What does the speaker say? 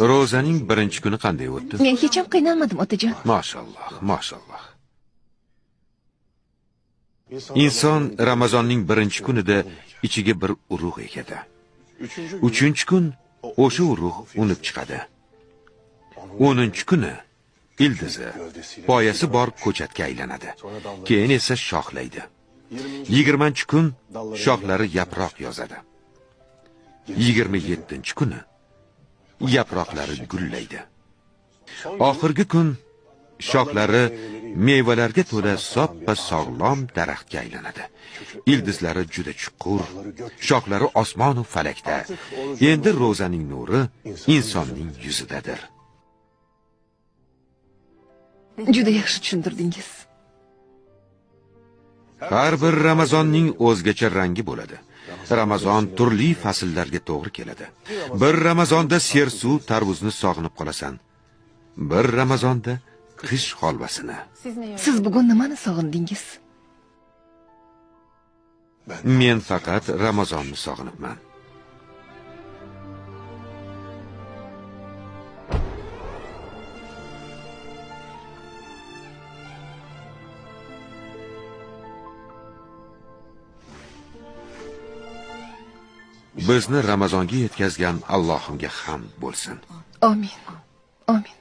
Ro'zaning birinchi kuni qanday o'tdi? Men hech ham qiynalmadim, otajon. Mashalloh, mashalloh. Inson Ramazonning birinchi kunida ichiga bir urug' ekadi. 3-kun o'sha urug' unib chiqadi. 10-kuni ildizi, poyasi bor ko'chatga aylanadi. Keyin esa shoxlaydi. 20-kun shoxlari yaproq yozadi. 27-kuni yaproqlari gullaydi. Oxirgi kun shoxlari mevalarga to'la soppa sog'lom daraxtga aylanadi. Ildizlari juda chuqur, shoxlari osmon va falakda. Endi ro'zaning nuri insonning yuzidadir. Juda yaxshi tushuntirdingiz. Har bir Ramazonning o'zgacha rangi bo'ladi. Ramazon turli fasllarga to'g'ri keladi. Bir Ramazonda sersuv tarvuzni sog'inib qolasan. Bir Ramazonda qish holvasini. Siz bugun nimani sog'indingiz? Men faqat Ramazonni sog'inibman. Bizni Ramazonga yetkazgan Allohimga hamd bo'lsin. Amin. Amin.